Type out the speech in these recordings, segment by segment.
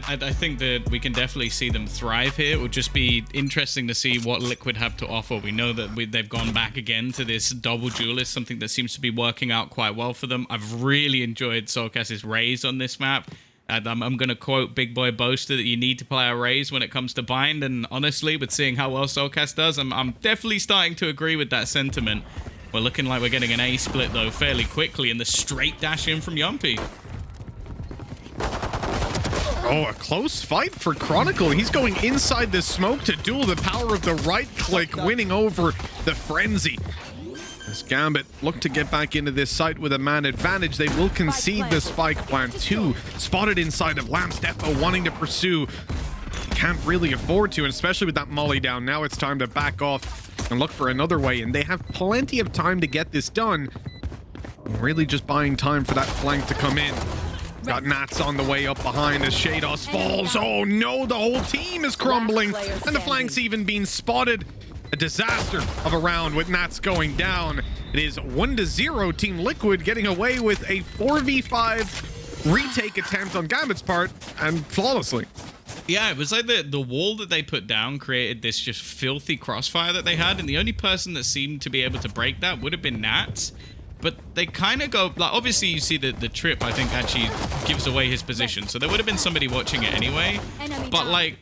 I think that we can definitely see them thrive here. It would just be interesting to see what Liquid have to offer. We know that they've gone back again to this double duelist, something that seems to be working out quite well for them. I've really enjoyed Soulcast's Raze on this map. I'm going to quote Big Boy Boaster that you need to play a Raze when it comes to bind, and honestly, with seeing how well Soulcast does, I'm definitely starting to agree with that sentiment. We're looking like we're getting an A split, though, fairly quickly, and the straight dash in from Yumpy. Oh, a close fight for Chronicle. He's going inside the smoke to duel the power of the right click, winning over the Frenzy. As Gambit look to get back into this site with a man advantage, they will concede the spike plant. 2 spotted inside of Lamps. Defo wanting to pursue. Can't really afford to, and especially with that molly down. Now it's time to back off and look for another way, and they have plenty of time to get this done. Really just buying time for that flank to come in. Got Nats on the way up behind as Shados falls. Oh no, the whole team is crumbling, and the flank's even being spotted. A disaster of a round with Nats going down. It is 1-0 Team Liquid getting away with a 4v5 retake attempt on Gambit's part, and flawlessly. Yeah, it was like the wall that they put down created this just filthy crossfire that they had, and the only person that seemed to be able to break that would have been Nats. But they kind of go, like, obviously you see the trip, I think, actually gives away his position. So there would have been somebody watching it anyway. But, like,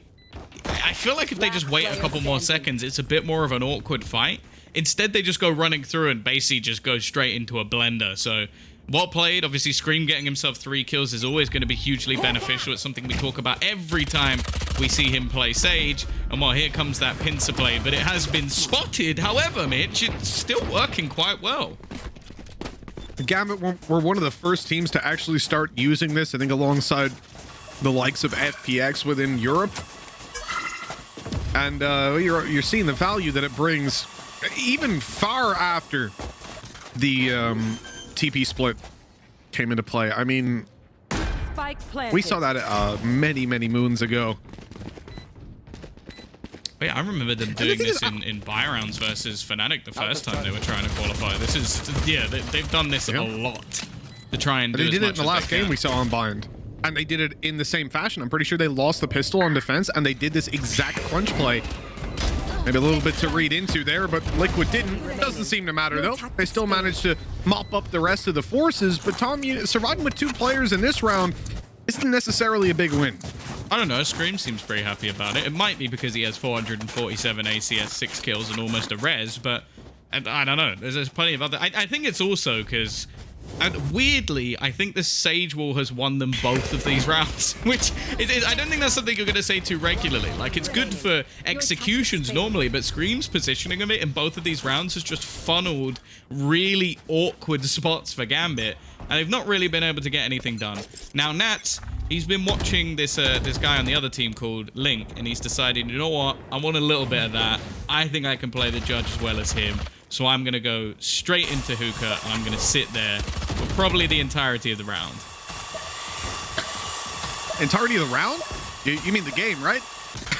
I feel like if they just wait a couple more seconds, it's a bit more of an awkward fight. Instead, they just go running through and basically just go straight into a blender. So, well played. Obviously, Scream getting himself 3 kills is always going to be hugely beneficial. It's something we talk about every time we see him play Sage. And, well, here comes that pincer play. But it has been spotted. However, Mitch, it's still working quite well. Gambit were one of the first teams to actually start using this, I think, alongside the likes of FPX within Europe. And you're seeing the value that it brings even far after the TP split came into play. I mean, we saw that many moons ago. Yeah, I remember them doing this in buy rounds versus Fnatic the first time they were trying to qualify. This is, yeah, they've done this a lot to try and do. They did it in the last game can. we saw on Bind, and they did it in the same fashion. I'm pretty sure they lost the pistol on defense, and they did this exact crunch play. Maybe a little bit to read into there, but Liquid didn't. Doesn't seem to matter though. They still managed to mop up the rest of the forces. But Tom, surviving with 2 players in this round isn't necessarily a big win. I don't know, Scream seems pretty happy about it. It might be because he has 447 ACS, 6 kills, and almost a res, but I don't know. There's plenty of other... I think it's also because... weirdly, I think the Sage Wall has won them both of these rounds, which I don't think that's something you're going to say too regularly. Like, it's good for executions normally, but Scream's positioning of it in both of these rounds has just funneled really awkward spots for Gambit, and they've not really been able to get anything done. Now, Nats... he's been watching this guy on the other team called Link, and he's decided, you know what, I want a little bit of that. I think I can play the judge as well as him. So I'm going to go straight into Hookah, and I'm going to sit there for probably the entirety of the round. Entirety of the round? You mean the game, right?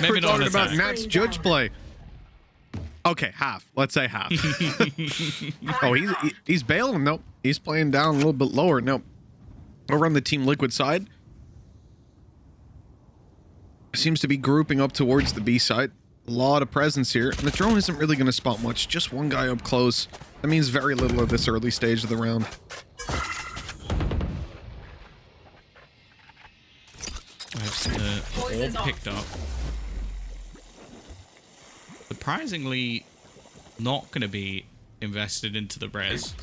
Maybe We're not talking about Nat's judge play. Okay, half. Let's say half. Oh, he's bailing. Nope. He's playing down a little bit lower. Nope. Over on the Team Liquid side. Seems to be grouping up towards the B side. A lot of presence here. And the drone isn't really going to spot much. Just one guy up close. That means very little at this early stage of the round. I've seen the all picked up. Surprisingly, not going to be invested into the res.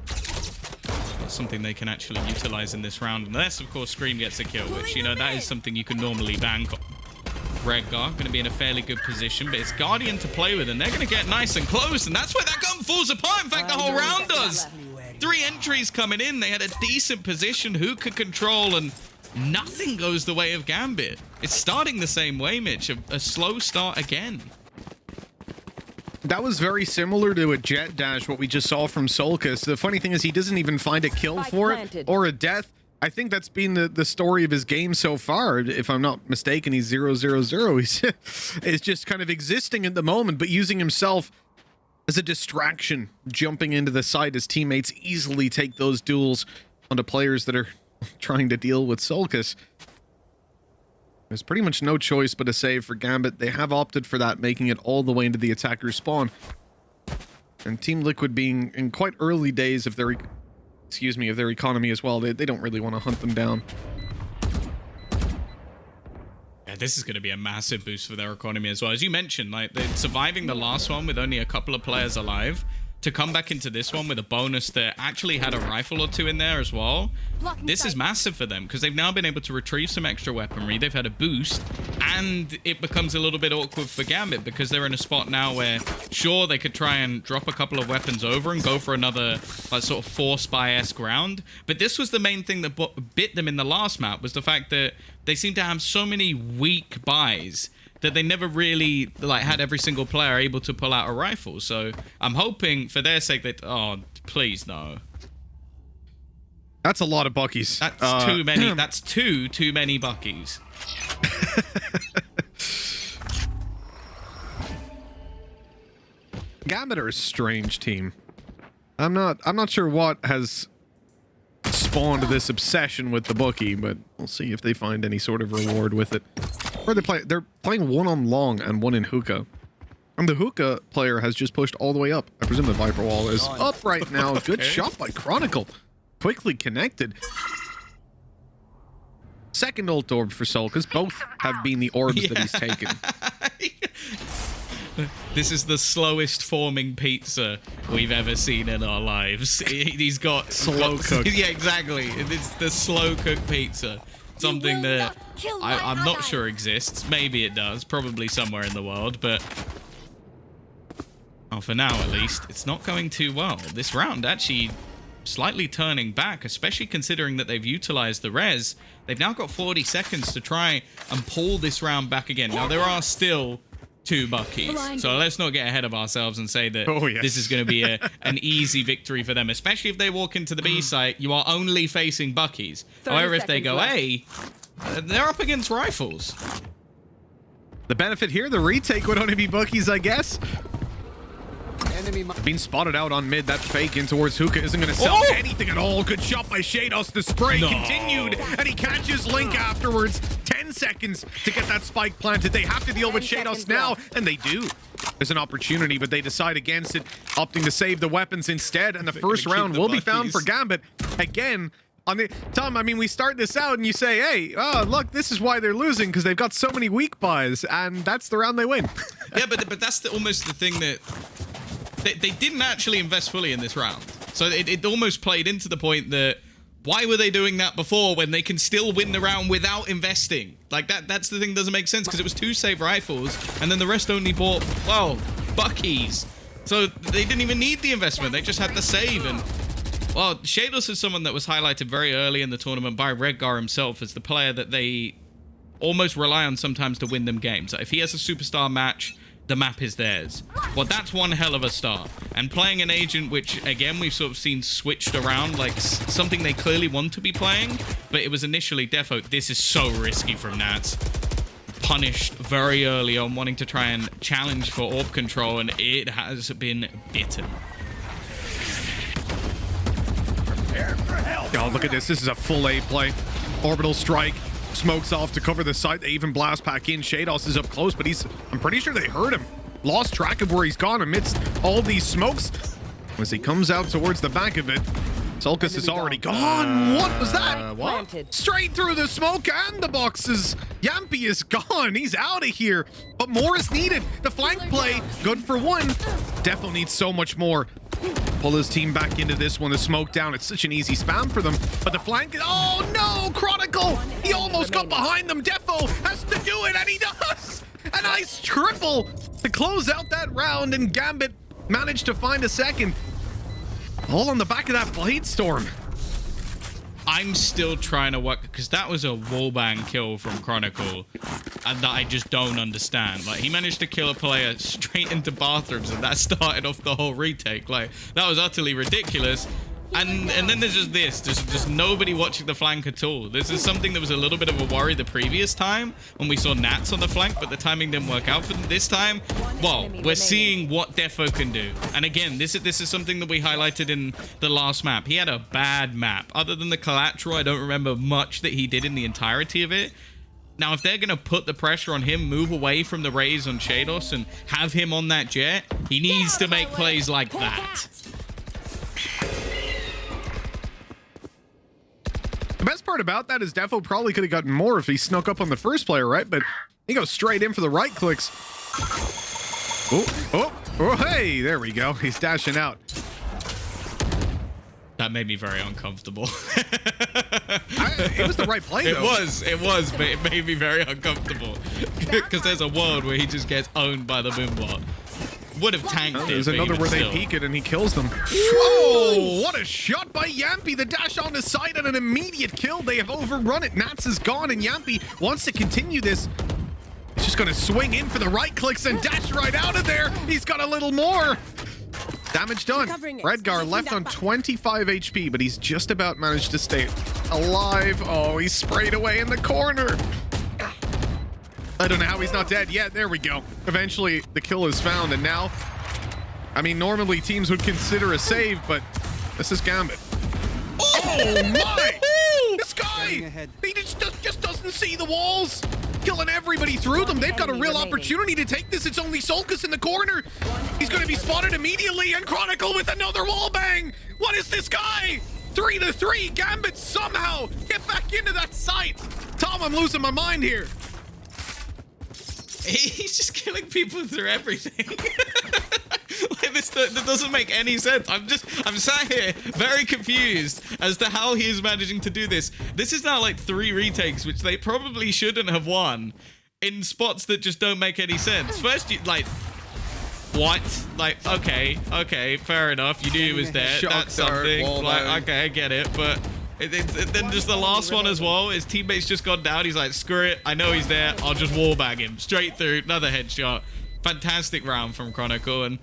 That's something they can actually utilize in this round. Unless, of course, Scream gets a kill, which, you know, that is something you can normally bank on. Redgar going to be in a fairly good position, but it's Guardian to play with, and they're going to get nice and close, and that's where that gun falls apart. In fact, the whole round does. 3 entries coming in. They had a decent position. Who could control, and nothing goes the way of Gambit. It's starting the same way, Mitch. A slow start again. That was very similar to a jet dash, what we just saw from Solkis. The funny thing is he doesn't even find a kill for it or a death. I think that's been the story of his game so far. If I'm not mistaken, he's 0-0-0. He's just kind of existing at the moment, but using himself as a distraction, jumping into the side. His teammates easily take those duels onto players that are trying to deal with Solkis. There's pretty much no choice but a save for Gambit. They have opted for that, making it all the way into the attacker's spawn. And Team Liquid being in quite early days of their, of their economy as well, they don't really want to hunt them down. Yeah, this is going to be a massive boost for their economy as well. As you mentioned, like, they're surviving the last one with only a couple of players alive. To come back into this one with a bonus that actually had a rifle or two in there as well, this is massive for them because they've now been able to retrieve some extra weaponry. They've had a boost, and it becomes a little bit awkward for Gambit because they're in a spot now where, sure, they could try and drop a couple of weapons over and go for another sort of force by-esque round, but this was the main thing that bit them in the last map, was the fact that they seem to have so many weak buys that they never really had every single player able to pull out a rifle. So I'm hoping for their sake that, oh, please no. That's a lot of buckies. That's too many. That's too many buckies. Gambit are a strange team. I'm not sure what has spawned this obsession with the bookie, but we'll see if they find any sort of reward with it. Or they're playing one on long and one in hookah. And the hookah player has just pushed all the way up. I presume the Viper wall is up right now. Okay. Good shot by Chronicle. Quickly connected. Second ult orb for Soul, because both have been the orbs that he's taken. This is the slowest forming pizza we've ever seen in our lives. He's got slow cooked. Yeah, exactly. It's the slow cooked pizza. Something that I'm not sure exists. Maybe it does. Probably somewhere in the world, but for now at least, it's not going too well. This round actually slightly turning back, especially considering that they've utilized the res. They've now got 40 seconds to try and pull this round back again. Now, there are still 2 buckies, so let's not get ahead of ourselves and say that this is going to be an easy victory for them, especially if they walk into the B site. You are only facing buckies. However, if they go A, they're up against rifles. The benefit here, the retake would only be buckies, I guess. Being spotted out on mid, that fake in towards Hookah isn't going to sell anything at all. Good shot by Shados. The spray continued, and he catches Link afterwards. 10 seconds to get that spike planted. They have to deal with Shados now, and they do. There's an opportunity, but they decide against it, opting to save the weapons instead, and the first round will be found for Gambit. Again, on the Tom, I mean, we start this out and you say, hey, oh, look, this is why they're losing, because they've got so many weak buys, and that's the round they win. Yeah, but that's almost the thing that they didn't actually invest fully in this round. So it almost played into the point that why were they doing that before when they can still win the round without investing? Like, that's the thing that doesn't make sense, because it was 2 save rifles, and then the rest only bought, well, buckies. So they didn't even need the investment. They just had the save. And, well, Shados is someone that was highlighted very early in the tournament by Redgar himself as the player that they almost rely on sometimes to win them games. Like, if he has a superstar match, the map is theirs. Well, that's one hell of a start. And playing an agent, which, again, we've sort of seen switched around, like something they clearly want to be playing, but it was initially defo. This is so risky from Nats. Punished very early on wanting to try and challenge for orb control, and it has been bitten. Oh, look at this. This is a full A play. Orbital strike. Smokes off to cover the site. They even blast back in. Shados is up close, but I'm pretty sure they heard him. Lost track of where he's gone amidst all these smokes. As he comes out towards the back of it, Sulcus is already gone. What was that? What? Straight through the smoke and the boxes. Yampy is gone. He's out of here. But more is needed. The flank play, good for one. Defo needs so much more. Pull his team back into this one. The smoke down. It's such an easy spam for them. But the flank... Oh, no! Chronicle! He almost got behind them. Defo has to do it, and he does! A nice triple to close out that round, and Gambit managed to find a second. All on the back of that Blade Storm. I'm still trying to work, because that was a wallbang kill from Chronicle, and that I just don't understand. Like, he managed to kill a player straight into bathrooms, and that started off the whole retake. Like, that was utterly ridiculous. And then there's just this, just nobody watching the flank at all. This is something that was a little bit of a worry the previous time when we saw Nats on the flank, but the timing didn't work out for them this time. Well, we're seeing what Defo can do. And again, this is something that we highlighted in the last map. He had a bad map. Other than the collateral, I don't remember much that he did in the entirety of it. Now, if they're going to put the pressure on him, move away from the Raze on Shados and have him on that Jet, he needs to make plays like that. The best part about that is Defo probably could have gotten more if he snuck up on the first player, right? But he goes straight in for the right clicks. Oh, hey, there we go. He's dashing out. That made me very uncomfortable. It was the right play, though. It was, but it made me very uncomfortable. Because there's a world where he just gets owned by the Moonbot. Would have tanked it. There's another where they peek it and he kills them. Oh, what a shot by Yampy. The dash on the side and an immediate kill. They have overrun it. Nats is gone and Yampy wants to continue this. He's just going to swing in for the right clicks and dash right out of there. He's got a little more. Damage done. Redgar left on 25 HP, but he's just about managed to stay alive. Oh, he's sprayed away in the corner. I don't know how he's not dead yet. There we go. Eventually, the kill is found, and now, I mean, normally teams would consider a save, but this is Gambit. Oh my! This guy, he just doesn't see the walls. Killing everybody through them. They've got a real opportunity to take this. It's only Solkus in the corner. He's going to be spotted immediately, and Chronicle with another wall bang. What is this guy? 3-3. Gambit somehow get back into that site. Tom, I'm losing my mind here. He's just killing people through everything. Like that doesn't make any sense. I'm sat here very confused as to how he is managing to do this. This is now like 3 retakes, which they probably shouldn't have won, in spots that just don't make any sense. First, you like, what? Like, okay, fair enough. You knew he was there. That's something. Like, okay, I get it, but. Then just the last one as well. His teammate's just gone down. He's like, screw it. I know he's there. I'll just wallbang him. Straight through. Another headshot. Fantastic round from Chronicle. And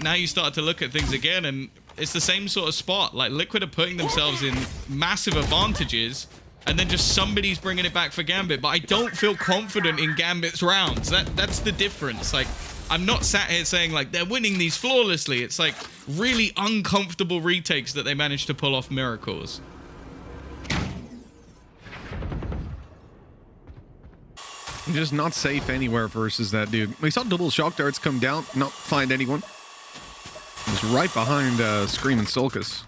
now you start to look at things again, and it's the same sort of spot. Like, Liquid are putting themselves in massive advantages, and then just somebody's bringing it back for Gambit. But I don't feel confident in Gambit's rounds. That's the difference. Like, I'm not sat here saying, like, they're winning these flawlessly. It's, like, really uncomfortable retakes that they managed to pull off miracles. He's just not safe anywhere versus that dude. We saw double shock darts come down, not find anyone. He's right behind Scream and Solkus.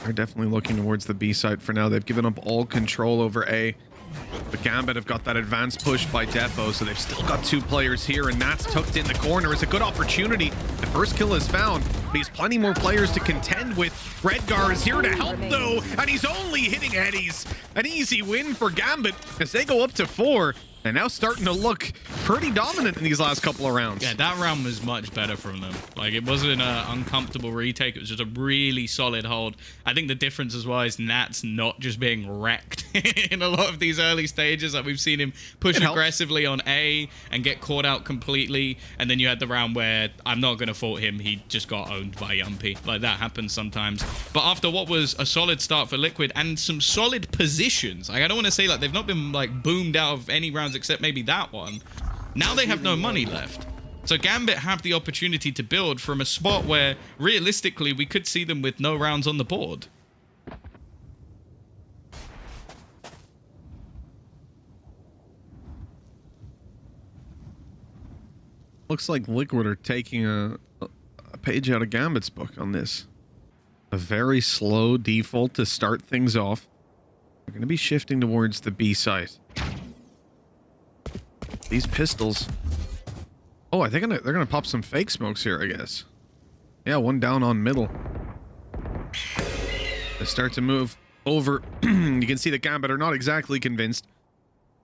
They're definitely looking towards the B side for now. They've given up all control over A. But Gambit have got that advance push by Defo, so they've still got 2 players here, and Nat's tucked in the corner. It's a good opportunity. The first kill is found, but he's plenty more players to contend with. Redgar is here to help, though, and he's only hitting Eddies. An easy win for Gambit as they go up to 4, and now starting to look pretty dominant in these last couple of rounds. Yeah, that round was much better from them. Like, it wasn't an uncomfortable retake. It was just a really solid hold. I think the difference as well is Nat's not just being wrecked in a lot of these early stages. Like, we've seen him push aggressively on A and get caught out completely. And then you had the round where I'm not going to fault him. He just got owned by Yumpy. Like, that happens sometimes. But after what was a solid start for Liquid and some solid positions, like, I don't want to say, like, they've not been, like, boomed out of any rounds except maybe that one. Now they have no money left. So Gambit have the opportunity to build from a spot where realistically we could see them with no rounds on the board. Looks like Liquid are taking a page out of Gambit's book on this. A very slow default to start things off. They're going to be shifting towards the B site. These pistols. Oh, I think they're gonna pop some fake smokes here, I guess. Yeah, one down on middle. They start to move over. You can see the Gambit are not exactly convinced.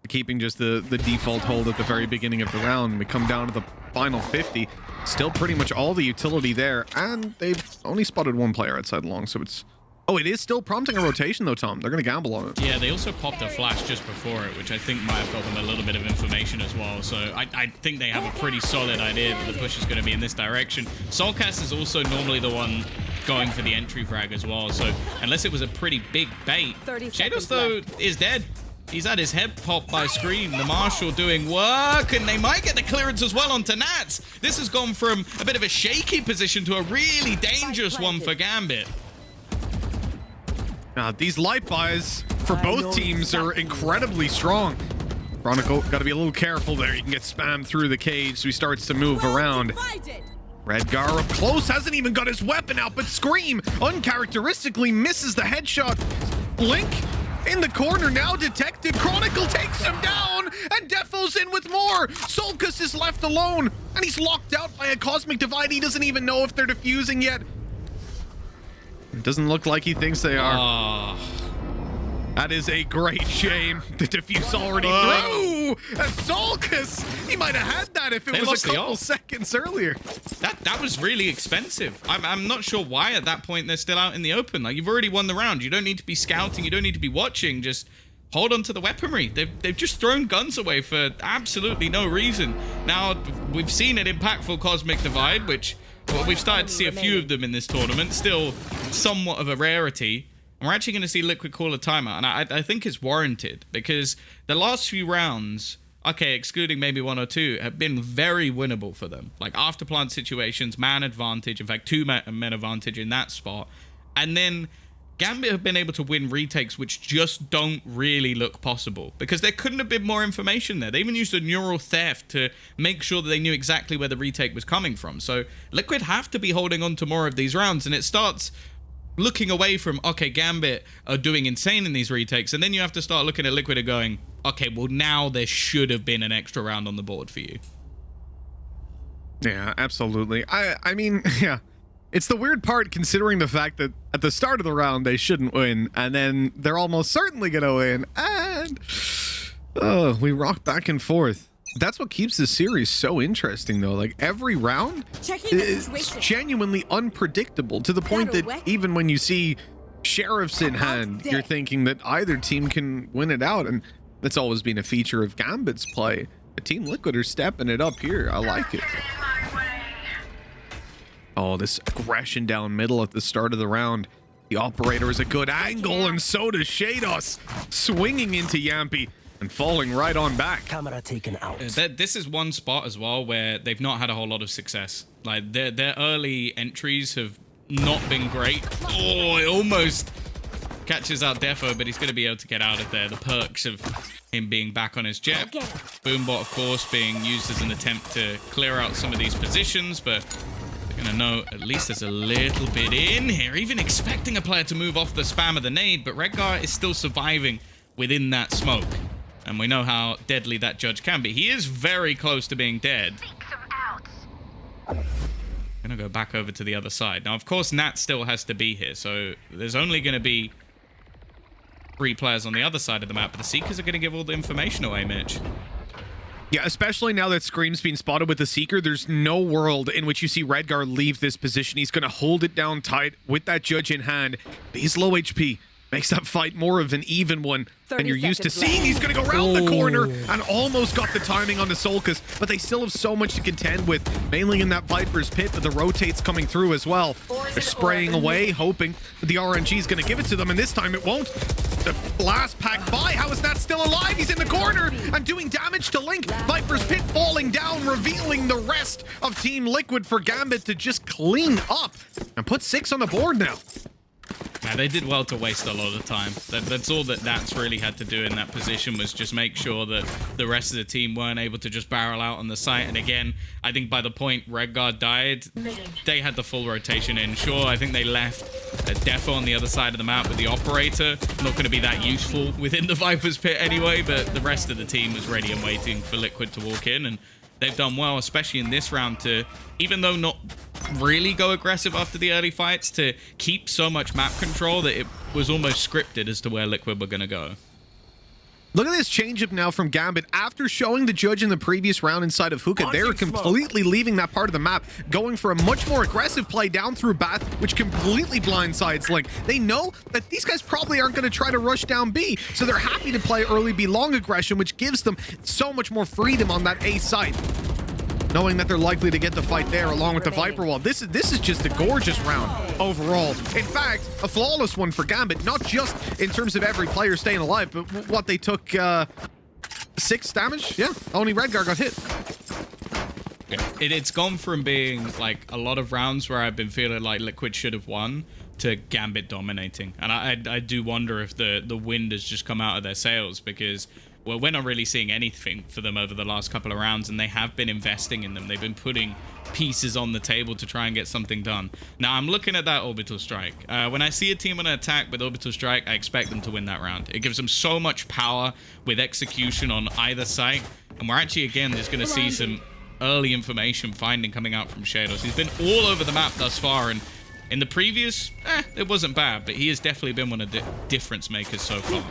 Keeping just the default hold at the very beginning of the round. We come down to the final 50. Still pretty much all the utility there, and they've only spotted 1 player outside long, so it's... Oh, it is still prompting a rotation, though, Tom. They're going to gamble on it. Yeah, they also popped a flash just before it, which I think might have got them a little bit of information as well. So I think they have a pretty solid idea that the push is going to be in this direction. Soulcast is also normally the one going for the entry frag as well. So unless it was a pretty big bait, Shados, though, is dead. He's had his head popped by Scream. The Marshal doing work, and they might get the clearance as well onto Nats. This has gone from a bit of a shaky position to a really dangerous one for Gambit. These light buys for both teams are incredibly strong. Chronicle, got to be a little careful there. You can get spammed through the cage, so he starts to move around. Redgar up close, hasn't even got his weapon out, but Scream uncharacteristically misses the headshot. Blink in the corner now detected. Chronicle takes him down, and Defo's in with more. Solkus is left alone, and he's locked out by a Cosmic Divide. He doesn't even know if they're defusing yet. It doesn't look like he thinks they are. That is a great shame. The defuse already through. And Solkus, he might have had that if it was a couple seconds earlier. That was really expensive. I'm not sure why at that point they're still out in the open. Like, you've already won the round. You don't need to be scouting. You don't need to be watching. Just hold on to the weaponry. They've just thrown guns away for absolutely no reason. Now, we've seen an impactful Cosmic Divide, which we've started to see a few of them in this tournament. Still somewhat of a rarity. We're actually going to see Liquid call a timeout, and I think it's warranted, because the last few rounds, okay, excluding maybe 1 or 2, have been very winnable for them. Like, after plant situations, man advantage, in fact, 2 men advantage in that spot. And then Gambit have been able to win retakes which just don't really look possible, because there couldn't have been more information there. They even used a neural theft to make sure that they knew exactly where the retake was coming from. So Liquid have to be holding on to more of these rounds, and it starts looking away from, okay, Gambit are doing insane in these retakes, and then you have to start looking at Liquid and going, okay, well, now there should have been an extra round on the board for you. Yeah, absolutely. I mean, yeah. It's the weird part, considering the fact that at the start of the round they shouldn't win, and then they're almost certainly gonna win, and we rock back and forth. That's what keeps this series so interesting, though. Like, every round is genuinely unpredictable, to the point that even when you see sheriffs in hand, you're thinking that either team can win it out, and that's always been a feature of Gambit's play. But Team Liquid are stepping it up here. I like it. Oh, this aggression down middle at the start of the round. The operator is a good angle, and so does Shados, swinging into Yampy and falling right on back. Camera taken out. This is one spot as well where they've not had a whole lot of success. Like, their early entries have not been great. Oh, it almost catches out Defo, but he's going to be able to get out of there. The perks of him being back on his jet. Boombot, of course, being used as an attempt to clear out some of these positions, but they're going to know at least there's a little bit in here. Even expecting a player to move off the spam of the nade, but Redgar is still surviving within that smoke. And we know how deadly that judge can be. He is very close to being dead. Gonna go back over to the other side. Now, of course, Nat still has to be here, so there's only gonna be 3 players on the other side of the map, but the Seekers are gonna give all the information away, Mitch. Yeah, especially now that Scream's been spotted with the Seeker, there's no world in which you see Redgar leave this position. He's gonna hold it down tight with that judge in hand. But he's low HP. Makes that fight more of an even one than you're used to seeing. He's going to go around the corner and almost got the timing on the Solkus, but they still have so much to contend with, mainly in that Viper's pit, but the rotates coming through as well. They're spraying away, hoping that the RNG is going to give it to them, and this time it won't. The blast pack by. How is that still alive? He's in the corner and doing damage to Link. Viper's pit falling down, revealing the rest of Team Liquid for Gambit to just clean up and put 6 on the board now. Yeah, they did well to waste a lot of time. That's all that Nats really had to do in that position, was just make sure that the rest of the team weren't able to just barrel out on the site. And again, I think by the point Redgar died, they had the full rotation in. Sure, I think they left a Defo on the other side of the map with the operator. Not going to be that useful within the Viper's pit anyway, but the rest of the team was ready and waiting for Liquid to walk in. And they've done well, especially in this round, to, even though not really go aggressive after the early fights, to keep so much map control that it was almost scripted as to where Liquid were going to go. Look at this change-up now from Gambit. After showing the judge in the previous round inside of Hookah, they're completely leaving that part of the map, going for a much more aggressive play down through Bath, which completely blindsides Link. They know that these guys probably aren't going to try to rush down B, so they're happy to play early B long aggression, which gives them so much more freedom on that A site, knowing that they're likely to get the fight there along with the Viper wall. This is just a gorgeous round overall. In fact, a flawless one for Gambit, not just in terms of every player staying alive, but what they took 6 damage. Yeah, only Redgar got hit. It's gone from being like a lot of rounds where I've been feeling like Liquid should have won to Gambit dominating. And I do wonder if the wind has just come out of their sails, because, well, we're not really seeing anything for them over the last couple of rounds, and they have been investing in them. They've been putting pieces on the table to try and get something done. Now, I'm looking at that Orbital Strike. When I see a team on an attack with Orbital Strike, I expect them to win that round. It gives them so much power with execution on either side, and we're actually, again, just going to see some early information finding coming out from Shadows. He's been all over the map thus far, and in the previous, it wasn't bad, but he has definitely been one of the difference makers so far.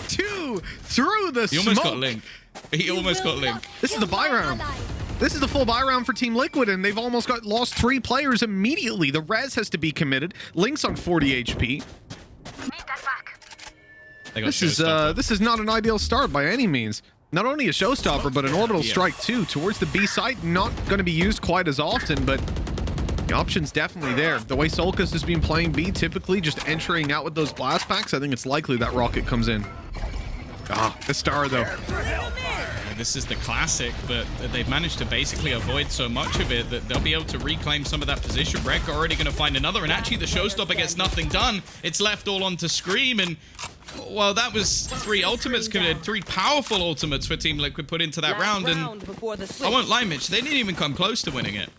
Two through the smoke. He almost got Link. He almost got Link. This is the buy round. This is the full buy round for Team Liquid, and they've almost lost 3 players immediately. The res has to be committed. Link's on 40 HP. This is not an ideal start by any means. Not only a showstopper, but an orbital strike too towards the B site. Not going to be used quite as often, but the option's definitely there. The way Solkas has been playing B, typically just entering out with those blast packs, I think it's likely that rocket comes in. The star though. This is the classic, but they've managed to basically avoid so much of it that they'll be able to reclaim some of that position. Rek already going to find another, and actually the showstopper gets nothing done. It's left all onto Scream, and well, that was 3 ultimates committed, 3 powerful ultimates for Team Liquid put into that round, and I won't lie, Mitch, they didn't even come close to winning it.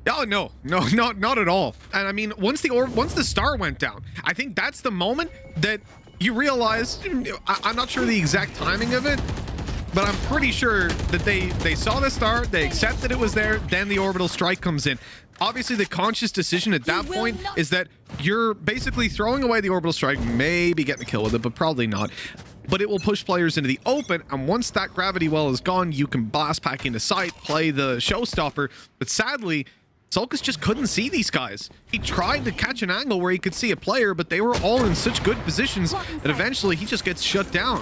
Oh, no, not at all. And I mean, once the star went down, I think that's the moment that you realize, I'm not sure the exact timing of it, but I'm pretty sure that they saw the star, they accepted it was there, then the orbital strike comes in. Obviously, the conscious decision at that point is that you're basically throwing away the orbital strike, maybe getting a kill with it, but probably not. But it will push players into the open, and once that gravity well is gone, you can blast pack into sight, play the showstopper. But sadly, Solkas just couldn't see these guys. He tried to catch an angle where he could see a player, but they were all in such good positions that eventually he just gets shut down.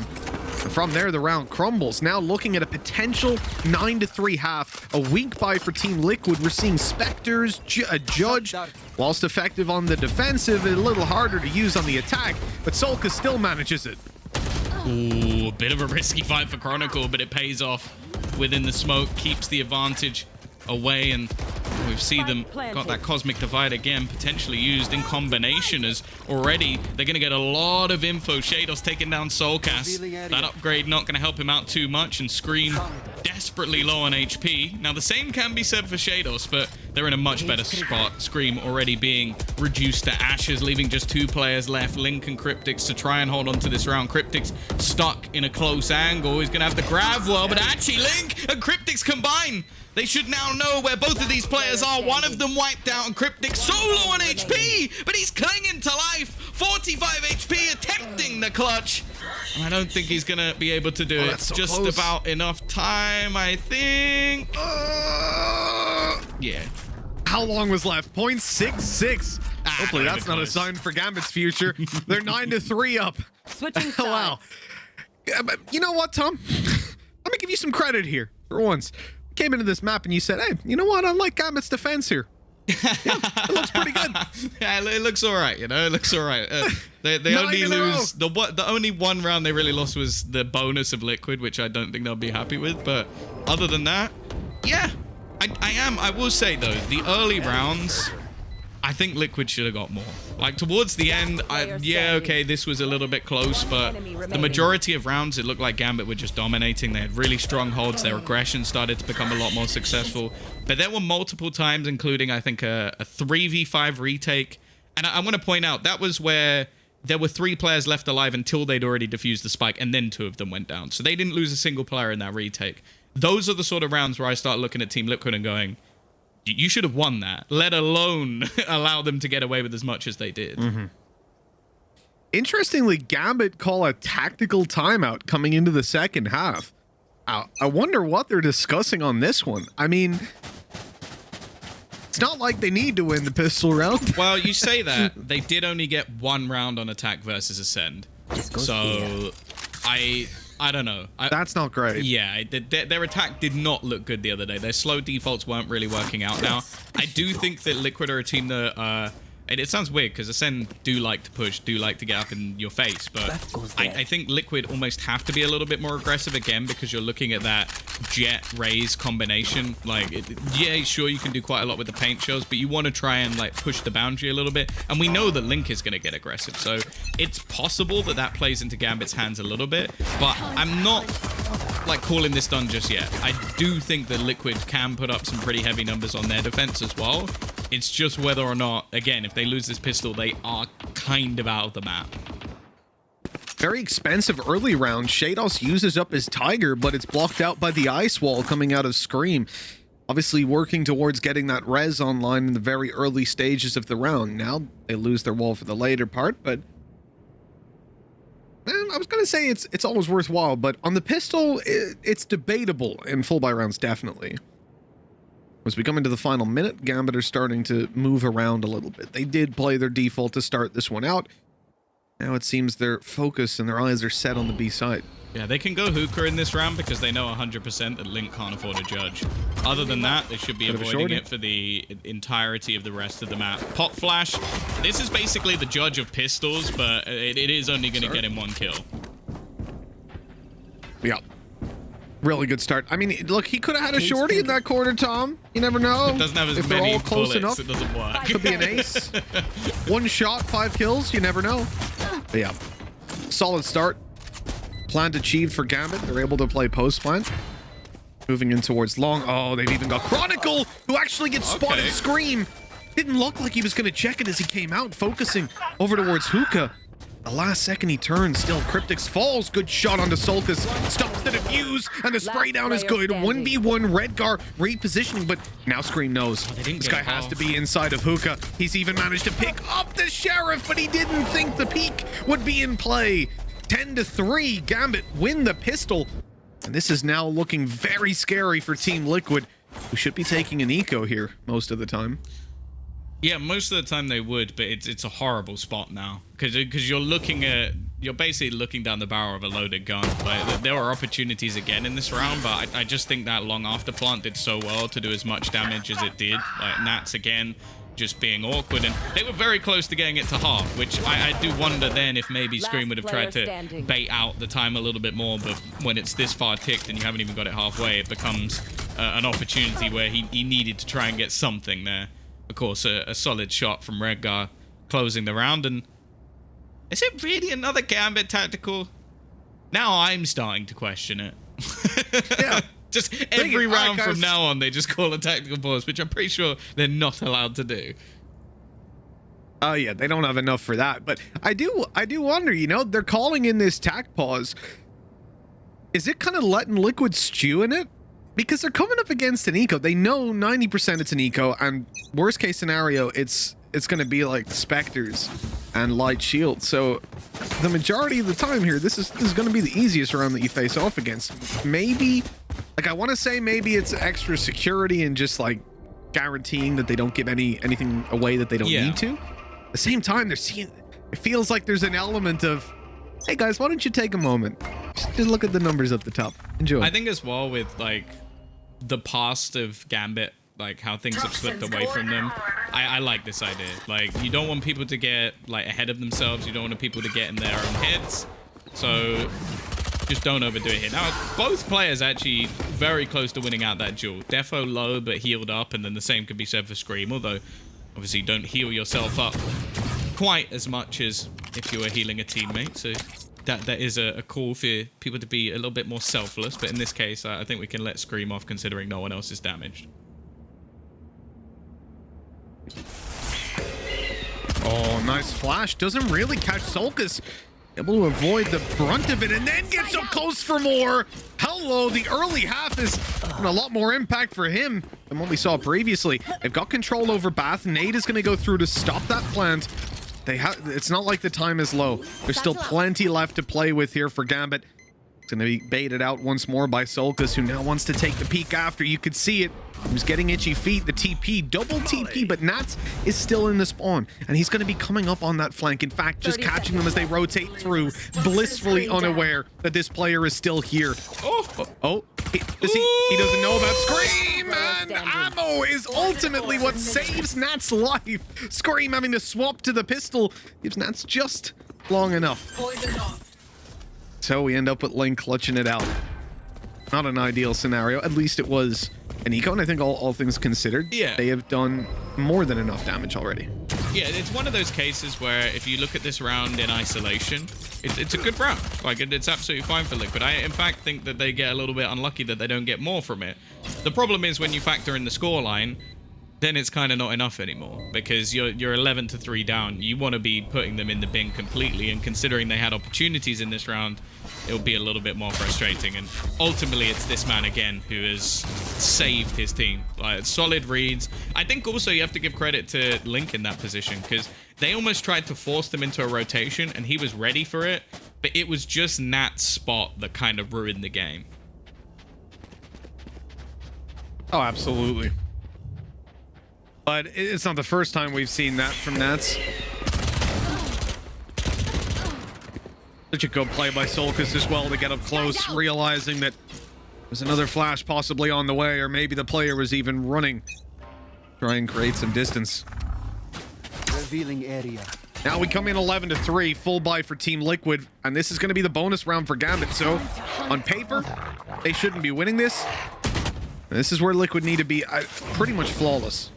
And from there, the round crumbles. Now looking at a potential 9-3 half, a weak buy for Team Liquid. We're seeing Spectres, a Judge, whilst effective on the defensive, a little harder to use on the attack, but Solkas still manages it. Ooh, a bit of a risky fight for Chronicle, but it pays off within the smoke, keeps the advantage away, and we've seen them got that Cosmic Divide again potentially used in combination, as already they're going to get a lot of info. Shadows taking down Soulcast. That upgrade not going to help him out too much, and Scream desperately low on HP. Now the same can be said for Shadows, but they're in a much better spot. Scream already being reduced to ashes, leaving just 2 players left, Link and Cryptix, to try and hold on to this round. Cryptix stuck in a close angle. He's going to have the grab well, but actually Link and Cryptix combine. They should now know where both of these players are. One of them wiped out, and Cryptix so low on HP, but he's clinging to life. 45 HP, attempting the clutch. And I don't think he's going to be able to do it. So just close. about enough time, I think. Yeah. How long was left? 0.66. Hopefully that's not a sign for Gambit's future. They're 9-3 up. Switching Wow. You know what, Tom? Let me give you some credit here for once. Came into this map and you said, hey, you know what? I like Gambit's defense here. Yeah, it looks pretty good. Yeah, it looks all right, you know. It looks all right. They only lose the only one round they really lost was the bonus of Liquid, which I don't think they'll be happy with. But other than that, yeah, I will say though, the early rounds, I think Liquid should have got more. Like towards the end, okay, this was a little bit close, but the majority of rounds, it looked like Gambit were just dominating. They had really strong holds. Their aggression started to become a lot more successful. But there were multiple times, including, I think, a 3v5 retake. And I want to point out, that was where there were 3 players left alive until they'd already defused the spike, and then 2 of them went down. So they didn't lose a single player in that retake. Those are the sort of rounds where I start looking at Team Liquid and going, you should have won that, let alone allow them to get away with as much as they did. Mm-hmm. Interestingly, Gambit call a tactical timeout coming into the second half. I wonder what they're discussing on this one. I mean, it's not like they need to win the pistol round. Well, you say that. They did only get 1 round on attack versus Ascend. So, I don't know. That's not great. Yeah, their attack did not look good the other day. Their slow defaults weren't really working out. Now, I do think that Liquid are a team that it sounds weird because Ascend do like to push, do like to get up in your face, but I think Liquid almost have to be a little bit more aggressive again because you're looking at that Jet Raze combination. Like, yeah, sure, you can do quite a lot with the paint shells, but you want to try and like push the boundary a little bit. And we know that Link is going to get aggressive, so it's possible that that plays into Gambit's hands a little bit, but I'm not like calling this done just yet. I do think that Liquid can put up some pretty heavy numbers on their defense as well. It's just whether or not, again, if they lose this pistol, they are kind of out of the map. Very expensive early round. Shados uses up his Tiger, but it's blocked out by the ice wall coming out of Scream. Obviously working towards getting that res online in the very early stages of the round. Now they lose their wall for the later part, but I was going to say it's always worthwhile, but on the pistol, it's debatable in full buy rounds, definitely. As we come into the final minute, Gambit are starting to move around a little bit. They did play their default to start this one out. Now it seems their focus and their eyes are set on the B side. Yeah, they can go hookah in this round because they know 100% that Link can't afford a judge. Other than that, they should be avoiding it for the entirety of the rest of the map. Pop Flash, this is basically the judge of pistols, but it is only going to get him one kill. Yeah. Really good start. I mean, look, he could have had a shorty in that quarter, Tom. You never know. It doesn't have as if many they're all close bullets, enough, it doesn't work. Could be an ace. One shot, 5 kills. You never know. But yeah. Solid start. Plant achieved for Gambit. They're able to play post plant. Moving in towards long. Oh, they've even got Chronicle, who actually gets spotted. Scream. Didn't look like he was going to check it as he came out, focusing over towards Hookah. The last second he turns, still Cryptix falls. Good shot onto Sulcus. Stops the defuse, and the spray down is good. 1v1 Redgar repositioning, but now Scream knows this guy has to be inside of Hookah. He's even managed to pick up the Sheriff, but he didn't think the peak would be in play. 10-3, Gambit win the pistol. And this is now looking very scary for Team Liquid, who should be taking an eco here most of the time. Yeah, most of the time they would, but it's a horrible spot now because you're basically looking down the barrel of a loaded gun. Like, there were opportunities again in this round, but I just think that long after plant did so well to do as much damage as it did. Like Nats again, just being awkward, and they were very close to getting it to half, which I do wonder then if maybe Scream would have tried to bait out the time a little bit more, but when it's this far ticked and you haven't even got it halfway, it becomes an opportunity where he needed to try and get something there. Of course, a solid shot from Redgar closing the round, and is it really another Gambit tactical? Now I'm starting to question it. Yeah. Just every round from now on, they just call a tactical pause, which I'm pretty sure they're not allowed to do. Oh yeah, they don't have enough for that. But I do wonder, you know, they're calling in this tac pause. Is it kind of letting Liquid stew in it? Because they're coming up against an eco. They know 90% it's an eco, and worst case scenario, it's going to be like Spectres and Light Shield. So the majority of the time here, this is going to be the easiest round that you face off against. Maybe, like, I want to say maybe it's extra security and just like guaranteeing that they don't give anything away that they don't need to. At the same time, they're seeing, it feels like there's an element of, hey guys, why don't you take a moment? Just look at the numbers up the top. Enjoy. I think as well with like the past of Gambit, like how things have slipped away from them, I like this idea. Like, you don't want people to get like ahead of themselves. You don't want people to get in their own heads. So just don't overdo it here. Now, both players actually very close to winning out that duel. Defo low but healed up, and then the same could be said for Scream, although obviously you don't heal yourself up quite as much as if you were healing a teammate. So that is a call for people to be a little bit more selfless, but in this case, I think we can let Scream off considering no one else is damaged. Oh, nice flash. Doesn't really catch Sulcus. Able to avoid the brunt of it and then gets up close for more. Hello, the early half is a lot more impact for him than what we saw previously. They've got control over Bath. Nade is going to go through to stop that plant. It's not like the time is low. There's still plenty left to play with here for Gambit. It's going to be baited out once more by Sulcus, who now wants to take the peek after. You could see it. He was getting itchy feet. The TP, double TP, but Nats is still in the spawn, and he's going to be coming up on that flank. In fact, just catching them as they rotate through, blissfully unaware that this player is still here. Oh, He doesn't know about Scream, and ammo is ultimately what saves Nat's life. Scream having to swap to the pistol gives Nats just long enough. So we end up with Link clutching it out. Not an ideal scenario. At least it was an eco, and I think all things considered, they have done more than enough damage already. Yeah, it's one of those cases where if you look at this round in isolation, it's a good round. Like, it's absolutely fine for Liquid. I, in fact, think that they get a little bit unlucky that they don't get more from it. The problem is when you factor in the scoreline, then it's kind of not enough anymore because you're 11-3 down. You want to be putting them in the bin completely, and considering they had opportunities in this round, it'll be a little bit more frustrating. And ultimately, it's this man again who has saved his team. Like, solid reads. I think also you have to give credit to Link in that position because they almost tried to force them into a rotation, and he was ready for it, but it was just Nat's spot that kind of ruined the game. Oh, absolutely. But it's not the first time we've seen that from Nats. Such a good play by Solkis as well to get up close, realizing that there's another flash possibly on the way, or maybe the player was even running. Try and create some distance. Revealing area. Now we come in 11-3, full buy for Team Liquid, and this is going to be the bonus round for Gambit. So, on paper, they shouldn't be winning this. This is where Liquid need to be pretty much flawless.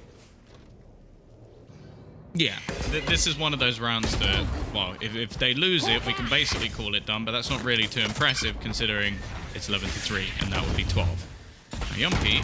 Yeah, this is one of those rounds that, well, if they lose it, we can basically call it done, but that's not really too impressive considering it's 11-3, and that would be 12. Now, Yumpy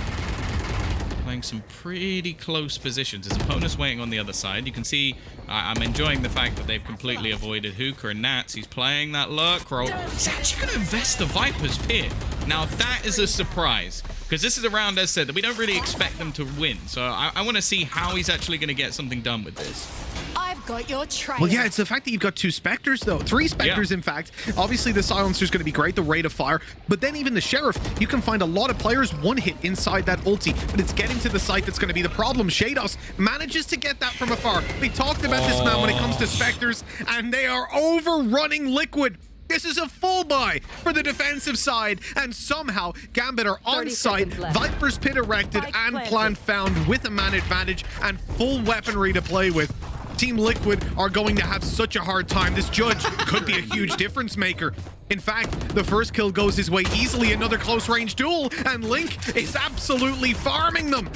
playing some pretty close positions. His opponent's waiting on the other side. You can see I'm enjoying the fact that they've completely avoided Hookah and Nats. He's playing that lurk roll. He's actually going to invest the Viper's Pit. Now, that is a surprise. Because this is a round, as said, that we don't really expect them to win. So I want to see how he's actually going to get something done with this. I've got your trail. Well, yeah, it's the fact that you've got 2 Spectres, though. 3 Spectres, in fact. Obviously, the Silencer's going to be great, the rate of fire. But then even the Sheriff, you can find a lot of players one hit inside that ulti. But it's getting to the site that's going to be the problem. Shados manages to get that from afar. We talked about this man when it comes to Spectres, and they are overrunning Liquid. This is a full buy for the defensive side, and somehow Gambit are on site, Viper's Pit erected, and plan found with a man advantage and full weaponry to play with. Team Liquid are going to have such a hard time. This judge could be a huge difference maker. In fact, the first kill goes his way easily, another close range duel, and Link is absolutely farming them.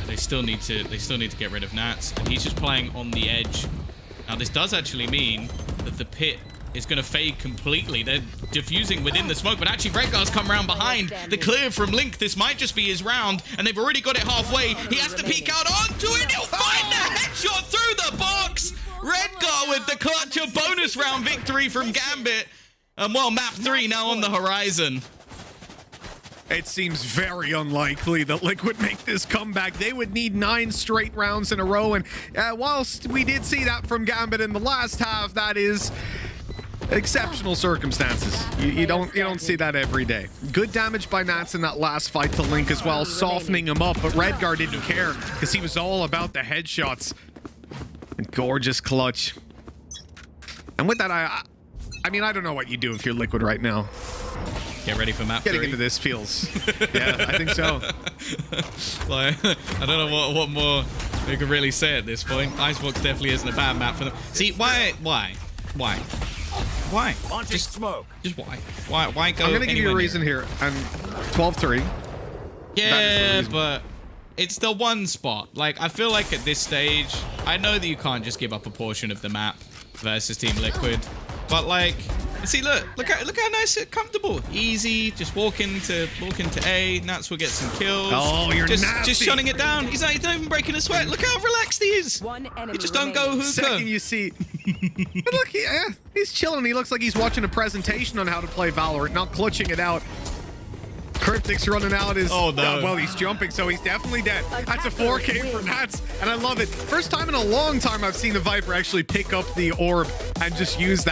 They still need to get rid of Nats, and he's just playing on the edge. Now, this does actually mean that the pit is going to fade completely. They're diffusing within the smoke, but actually Redgar's come around behind. The clear from Link. This might just be his round, and they've already got it halfway. He has to peek out onto it. He'll find the headshot through the box. Redgar with the clutch of bonus round victory from Gambit. And well, map 3 now on the horizon. It seems very unlikely that Liquid make this comeback. They would need 9 straight rounds in a row, and whilst we did see that from Gambit in the last half, that is exceptional circumstances. You don't see that every day. Good damage by Nats in that last fight to Link as well, softening him up, but Redgar didn't care because he was all about the headshots. And gorgeous clutch. And with that, I mean, I don't know what you do if you're Liquid right now. Get ready for map 3. Getting into this feels... yeah, I think so. Like, I don't know what more we can really say at this point. Icebox definitely isn't a bad map for them. See, why? Just smoke. Just why? Why go? I'm gonna give you a reason here. And 12-3. Yeah, but it's the one spot. Like, I feel like at this stage, I know that you can't just give up a portion of the map versus Team Liquid, but like, see, look how nice and comfortable, easy. Just walk into A. Nats will get some kills. Oh, you're just nasty. Just shutting it down. He's not even breaking a sweat. Look how relaxed he is. He just don't go hookah. Second you see, but look, he's chilling. He looks like he's watching a presentation on how to play Valorant, not clutching it out. Cryptic's running out his... Oh, no. Well, he's jumping, so he's definitely dead. That's a 4K for Nats, and I love it. First time in a long time I've seen the Viper actually pick up the orb and just use that.